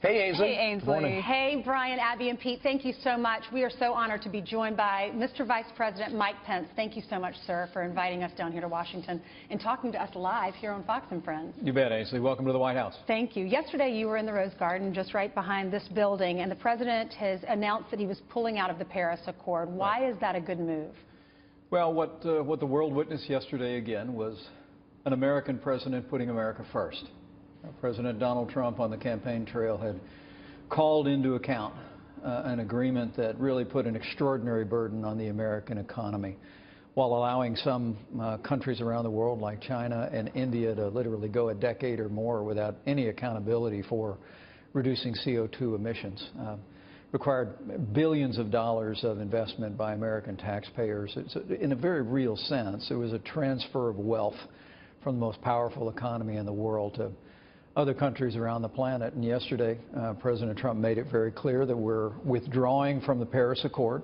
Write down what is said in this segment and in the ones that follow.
Hey, Ainsley. Hey, Ainsley. Morning. Hey, Brian, Abby, and Pete. Thank you so much. We are so honored to be joined by Mr. Vice President Mike Pence. Thank you so much, sir, for inviting us down here to Washington and talking to us live here on Fox and Friends. You bet, Ainsley. Welcome to the White House. Thank you. Yesterday, you were in the Rose Garden, just right behind this building, and the president has announced that he was pulling out of the Paris Accord. Why is that a good move? Well, what the world witnessed yesterday again was an American president putting America first. President Donald Trump on the campaign trail had called into account an agreement that really put an extraordinary burden on the American economy, while allowing some countries around the world like China and India to literally go a decade or more without any accountability for reducing CO2 emissions. Required billions of dollars of investment by American taxpayers. In a very real sense, it was a transfer of wealth from the most powerful economy in the world to other countries around the planet. And yesterday, President Trump made it very clear that we're withdrawing from the Paris Accord.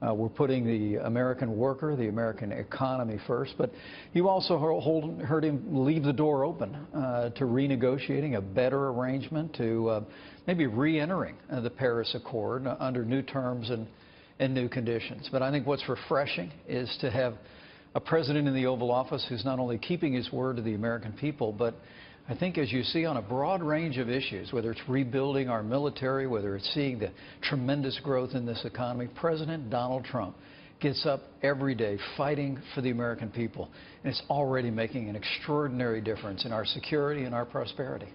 We're putting the American worker, the American economy first. But you also heard him leave the door open to renegotiating a better arrangement, to maybe re-entering the Paris Accord under new terms and new conditions. But I think what's refreshing is to have a president in the Oval Office who's not only keeping his word to the American people, but I think, as you see on a broad range of issues, whether it's rebuilding our military, whether it's seeing the tremendous growth in this economy, President Donald Trump gets up every day fighting for the American people. And it's already making an extraordinary difference in our security and our prosperity.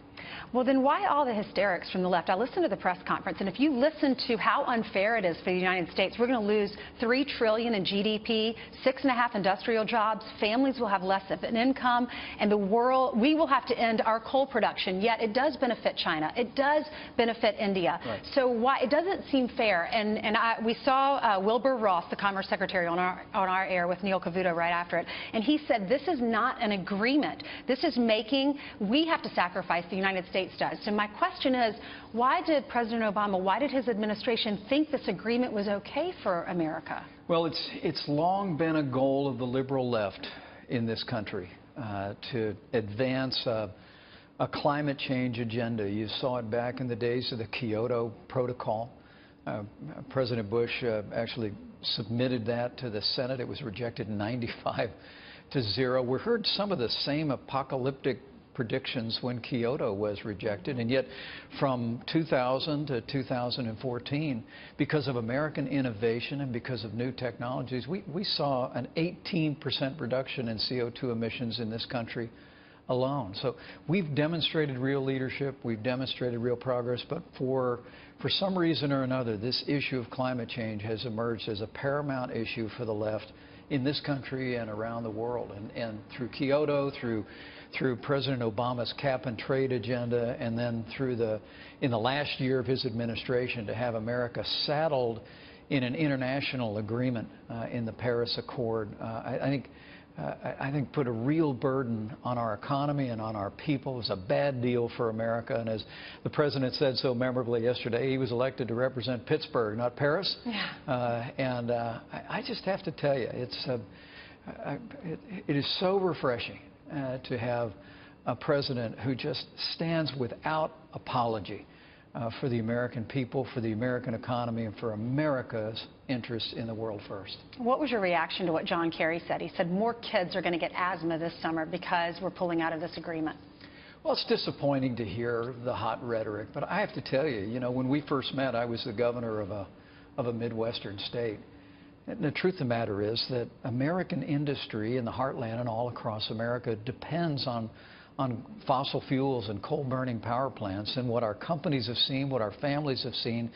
Well, then why all the hysterics from the left? I listened to the press conference, and if you listen to how unfair it is for the United States, we're going to lose $3 trillion in GDP, 6.5 industrial jobs, families will have less of an income, and the world, we will have to end our coal production. Yet it does benefit China. It does benefit India. Right. So why it doesn't seem fair. We saw Wilbur Ross, the Commerce Secretary, on our air with Neil Cavuto right after it, and he said this is not an agreement. This is making, we have to sacrifice, the United States does. So my question is, why did President Obama, why did his administration think this agreement was okay for America? Well, it's long been a goal of the liberal left in this country to advance a climate change agenda. You saw it back in the days of the Kyoto Protocol. President Bush actually submitted that to the Senate. It was rejected 95-0. We heard some of the same apocalyptic predictions when Kyoto was rejected, and yet from 2000 to 2014, because of American innovation and because of new technologies, we saw an 18% reduction in CO2 emissions in this country alone. So we've demonstrated real leadership, we've demonstrated real progress, but for some reason or another, this issue of climate change has emerged as a paramount issue for the left in this country and around the world. And through Kyoto, through President Obama's cap and trade agenda, and then in the last year of his administration, to have America saddled in an international agreement in the Paris Accord, I think put a real burden on our economy and on our people. It was a bad deal for America. And as the president said so memorably yesterday, he was elected to represent Pittsburgh, not Paris. Yeah. I just have to tell you, it is so refreshing to have a president who just stands without apology for the American people, for the American economy, and for America's interests in the world first. What was your reaction to what John Kerry said? He said more kids are going to get asthma this summer because we're pulling out of this agreement. Well, it's disappointing to hear the hot rhetoric, but I have to tell you, when we first met, I was the governor of a Midwestern state. And the truth of the matter is that American industry in the heartland and all across America depends on fossil fuels and coal-burning power plants. And what our companies have seen, what our families have seen,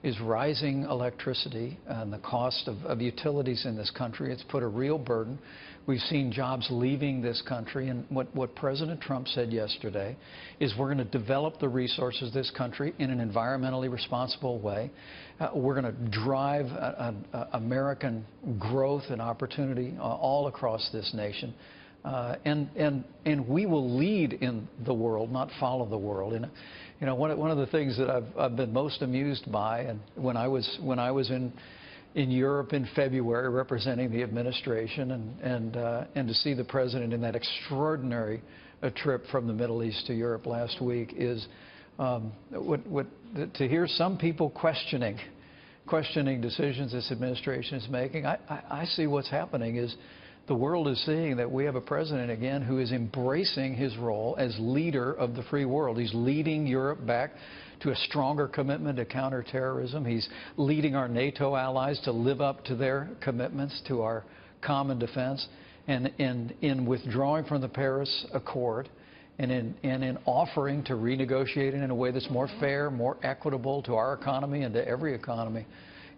is rising electricity and the cost of utilities in this country. It's put a real burden. We've seen jobs leaving this country. And what President Trump said yesterday is we're going to develop the resources of this country in an environmentally responsible way. We're going to drive American growth and opportunity all across this nation. And we will lead in the world, not follow the world. And one of the things that I've been most amused by, and when I was in Europe in February representing the administration, and to see the president in that extraordinary trip from the Middle East to Europe last week, is To hear some people questioning decisions this administration is making, I see what's happening is the world is seeing that we have a president again who is embracing his role as leader of the free world. He's leading Europe back to a stronger commitment to counterterrorism. He's leading our NATO allies to live up to their commitments to our common defense. And in withdrawing from the Paris Accord and in offering to renegotiate it in a way that's more fair, more equitable to our economy and to every economy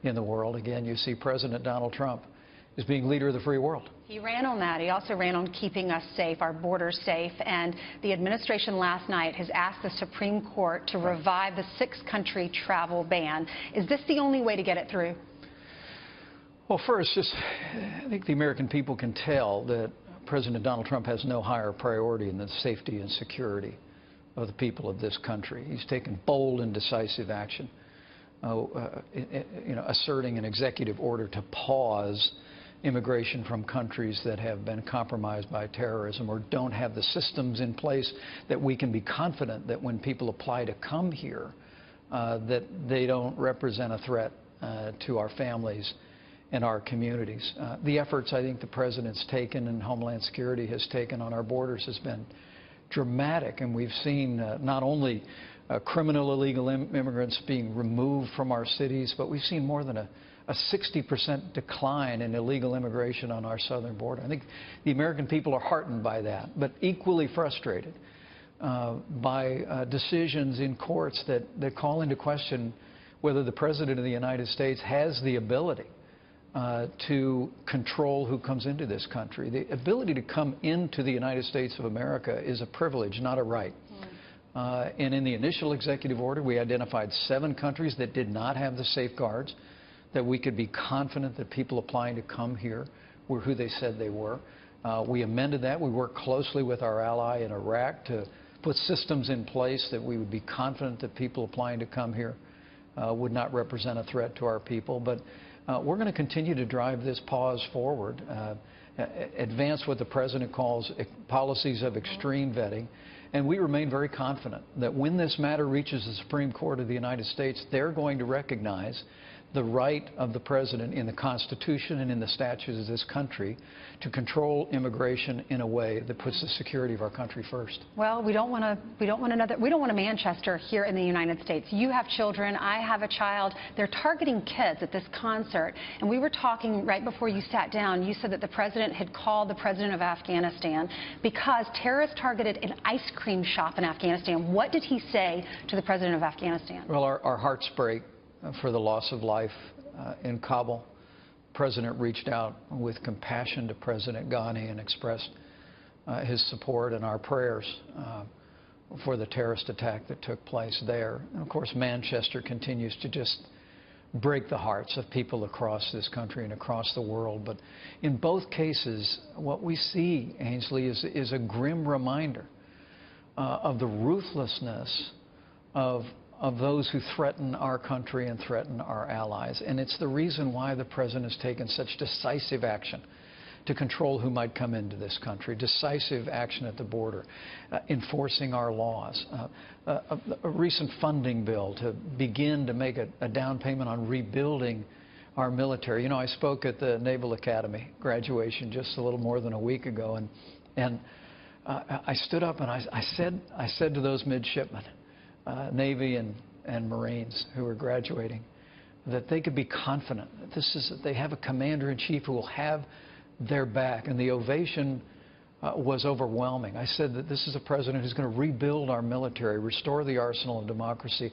in the world, again, you see President Donald Trump is being leader of the free world. He ran on that. He also ran on keeping us safe, our borders safe. And the administration last night has asked the Supreme Court to revive the 6-country travel ban. Is this the only way to get it through? Well, first, I think the American people can tell that President Donald Trump has no higher priority than the safety and security of the people of this country. He's taken bold and decisive action, asserting an executive order to pause immigration from countries that have been compromised by terrorism or don't have the systems in place that we can be confident that when people apply to come here, that they don't represent a threat to our families and our communities. The efforts I think the President's taken and Homeland Security has taken on our borders has been dramatic, and we've seen not only criminal illegal immigrants being removed from our cities, but we've seen more than a 60% decline in illegal immigration on our southern border. I think the American people are heartened by that, but equally frustrated by decisions in courts that call into question whether the President of the United States has the ability to control who comes into this country. The ability to come into the United States of America is a privilege, not a right. And in the initial executive order, we identified 7 countries that did not have the safeguards that we could be confident that people applying to come here were who they said they were. We amended that. We worked closely with our ally in Iraq to put systems in place that we would be confident that people applying to come here would not represent a threat to our people. But we're going to continue to drive this pause forward, advance what the President calls policies of extreme vetting. And we remain very confident that when this matter reaches the Supreme Court of the United States, they're going to recognize the right of the President in the Constitution and in the statutes of this country to control immigration in a way that puts the security of our country first. Well, we don't want a Manchester here in the United States. You have children, I have a child. They're targeting kids at this concert. And we were talking right before you sat down. You said that the President had called the President of Afghanistan because terrorists targeted an ice cream shop in Afghanistan. What did he say to the President of Afghanistan? Well, our hearts break for the loss of life in Kabul. The President reached out with compassion to President Ghani and expressed his support and our prayers for the terrorist attack that took place there. And of course, Manchester continues to just break the hearts of people across this country and across the world. But in both cases, what we see, Ainsley, is a grim reminder of the ruthlessness of those who threaten our country and threaten our allies. And it's the reason why the President has taken such decisive action to control who might come into this country, decisive action at the border, enforcing our laws, a recent funding bill to begin to make a down payment on rebuilding our military. You know, I spoke at the Naval Academy graduation just a little more than a week ago, and I stood up and I said to those midshipmen, Navy and Marines who are graduating, that they could be confident that they have a commander-in-chief who will have their back. And the ovation was overwhelming. I said that this is a president who's going to rebuild our military, restore the arsenal of democracy,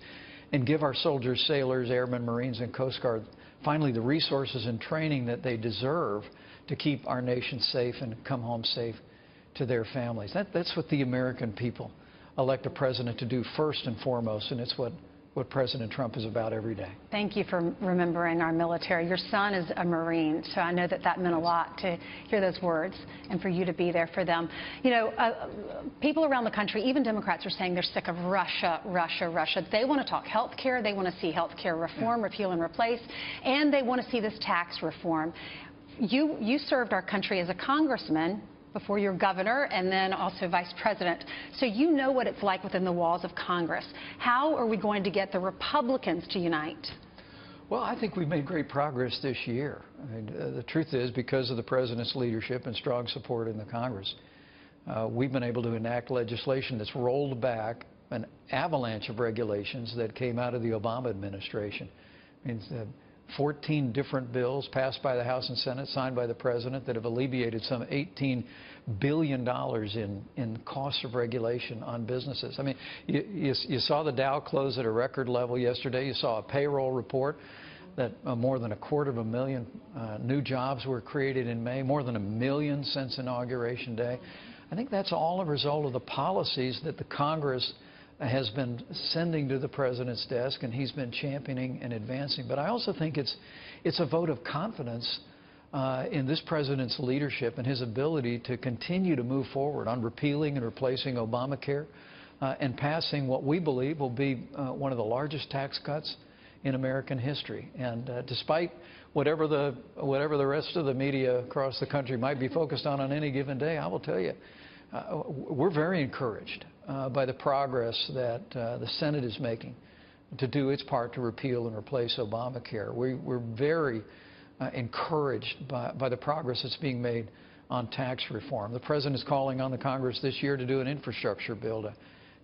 and give our soldiers, sailors, airmen, Marines, and Coast Guard finally the resources and training that they deserve to keep our nation safe and come home safe to their families. That's what the American people elect a president to do first and foremost, and it's what President Trump is about every day. Thank you for remembering our military. Your son is a Marine, so I know that meant a lot to hear those words and for you to be there for them. You know, people around the country, even Democrats, are saying they're sick of Russia, Russia, Russia. They want to talk health care. They want to see health care reform, repeal and replace, and they want to see this tax reform. You served our country as a congressman before you're governor and then also vice president. So you know what it's like within the walls of Congress. How are we going to get the Republicans to unite? Well, I think we've made great progress this year. I mean, the truth is, because of the president's leadership and strong support in the Congress, we've been able to enact legislation that's rolled back an avalanche of regulations that came out of the Obama administration. I mean, 14 different bills passed by the House and Senate, signed by the president, that have alleviated some $18 billion in costs of regulation on businesses. I mean, you saw the Dow close at a record level yesterday. You saw a payroll report that more than 250,000 new jobs were created in May, more than 1 million since Inauguration Day. I think that's all a result of the policies that the Congress has been sending to the president's desk, and he's been championing and advancing. But I also think it's a vote of confidence in this president's leadership and his ability to continue to move forward on repealing and replacing Obamacare and passing what we believe will be one of the largest tax cuts in American history. And despite whatever the rest of the media across the country might be focused on any given day, I will tell you, we're very encouraged by the progress that the Senate is making to do its part to repeal and replace Obamacare. We're very encouraged by the progress that's being made on tax reform. The president is calling on the Congress this year to do an infrastructure bill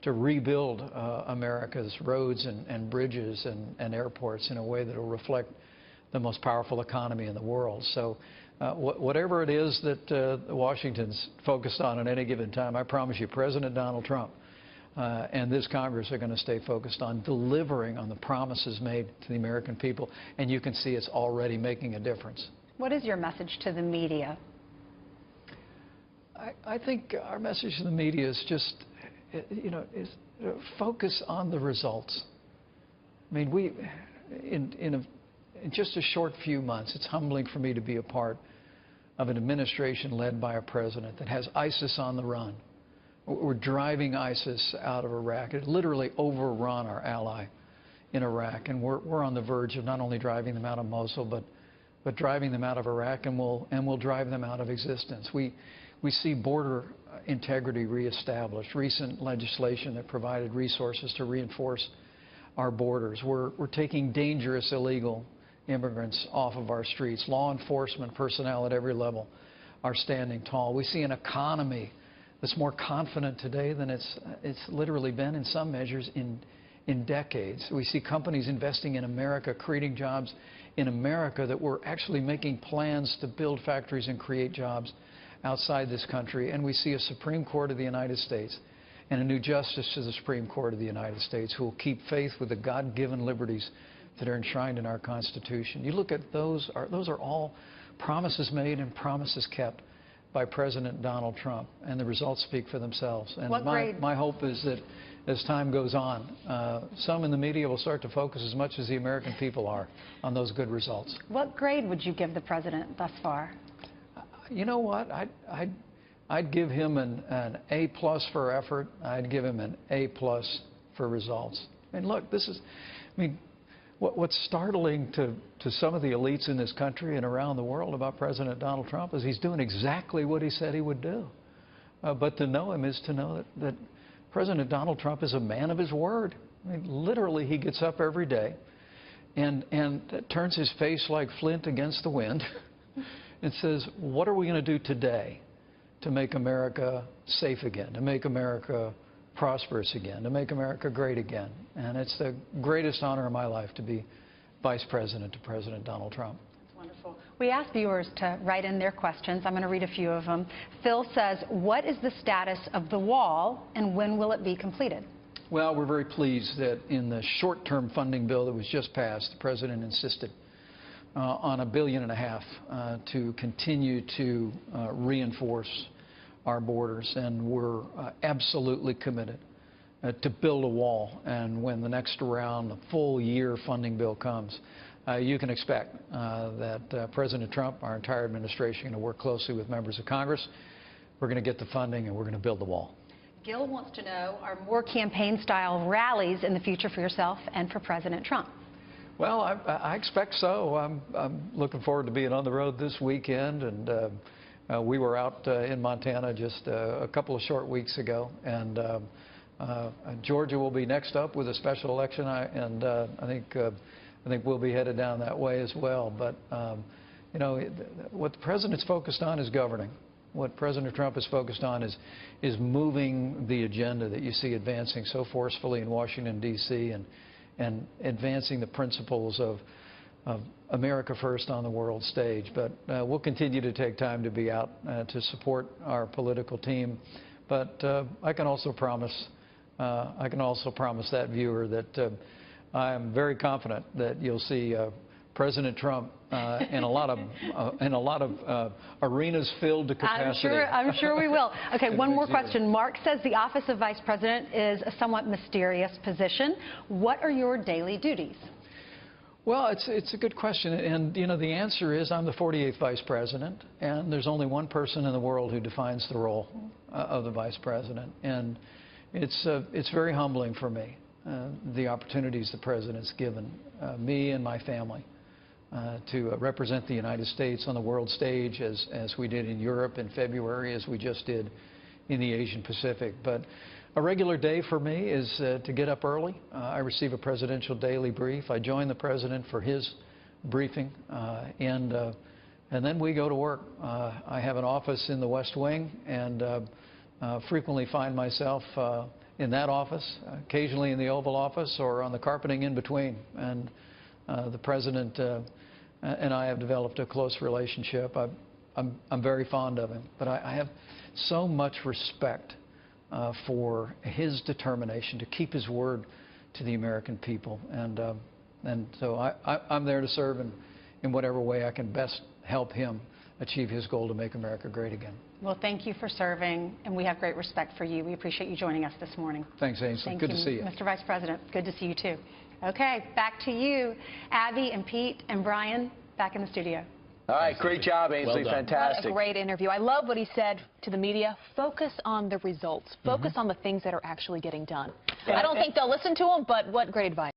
to rebuild America's roads and bridges and airports in a way that will reflect the most powerful economy in the world. So whatever it is that Washington's focused on at any given time, I promise you, President Donald Trump and this Congress are going to stay focused on delivering on the promises made to the American people, and you can see it's already making a difference. What is your message to the media? I think our message to the media is just, is focus on the results. I mean, in just a short few months, it's humbling for me to be a part of an administration led by a president that has ISIS on the run. We're driving ISIS out of Iraq. It literally overrun our ally in Iraq, and we're on the verge of not only driving them out of Mosul, but driving them out of Iraq, and we'll drive them out of existence. We see border integrity reestablished, recent legislation that provided resources to reinforce our borders. We're taking dangerous illegal immigrants off of our streets. Law enforcement personnel at every level are standing tall. We see an economy that's more confident today than it's literally been in some measures in decades. We see companies investing in America, creating jobs in America, that we're actually making plans to build factories and create jobs outside this country. And we see a Supreme Court of the United States and a new justice to the Supreme Court of the United States who will keep faith with the God-given liberties that are enshrined in our Constitution. You look at those are all promises made and promises kept by President Donald Trump, and the results speak for themselves. And my hope is that as time goes on, some in the media will start to focus as much as the American people are on those good results. What grade would you give the president thus far? You know what? I'd give him an A+ for effort. I'd give him an A+ for results. And look, what's startling to some of the elites in this country and around the world about President Donald Trump is he's doing exactly what he said he would do. But to know him is to know that President Donald Trump is a man of his word. I mean, literally, he gets up every day and turns his face like flint against the wind and says, what are we going to do today to make America safe again, to make America prosperous again, to make America great again? And it's the greatest honor of my life to be Vice President to President Donald Trump. That's wonderful. We asked viewers to write in their questions. I'm going to read a few of them. Phil says, what is the status of the wall, and when will it be completed? Well, we're very pleased that in the short-term funding bill that was just passed, the President insisted on $1.5 billion to continue to reinforce our borders, and we're absolutely committed to build a wall. And when the next round, the full year funding bill comes, you can expect that President Trump, our entire administration, are going to work closely with members of Congress. We're going to get the funding, and we're going to build the wall. Gil wants to know, are more campaign-style rallies in the future for yourself and for President Trump? Well, I expect so. I'm looking forward to being on the road this weekend and We were out in Montana just a couple of short weeks ago, and Georgia will be next up with a special election, and I think we'll be headed down that way as well. But you know, what the president's focused on is governing. What President Trump is focused on is moving the agenda that you see advancing so forcefully in Washington, D.C., and advancing the principles of America first on the world stage. But we'll continue to take time to be out to support our political team. But I can also promise that viewer that I am very confident that you'll see President Trump in a lot of arenas filled to capacity. I'm sure we will. Okay, one more question. Mark says the office of Vice President is a somewhat mysterious position. What are your daily duties? Well, it's a good question, and you know, the answer is I'm the 48th Vice President, and there's only one person in the world who defines the role of the Vice President, and it's very humbling for me, the opportunities the President's given me and my family to represent the United States on the world stage, as we did in Europe in February, as we just did in the Asian Pacific. But a regular day for me is to get up early. I receive a presidential daily brief. I join the President for his briefing, and then we go to work. I have an office in the West Wing, and frequently find myself in that office, occasionally in the Oval Office or on the carpeting in between. And the President and I have developed a close relationship. I'm very fond of him, but I have so much respect for his determination to keep his word to the American people, and so I'm there to serve in whatever way I can best help him achieve his goal to make America great again. Well, thank you for serving, and we have great respect for you. We appreciate you joining us this morning. Thanks, Ainsley. Good to see you. Mr. Vice President. Good to see you, too. Okay, back to you. Abby and Pete and Brian, back in the studio. All right, great job, Ainsley. Well fantastic. What a great interview. I love what he said to the media. Focus on the results. Focus on the things that are actually getting done. I don't think they'll listen to him, but what great advice.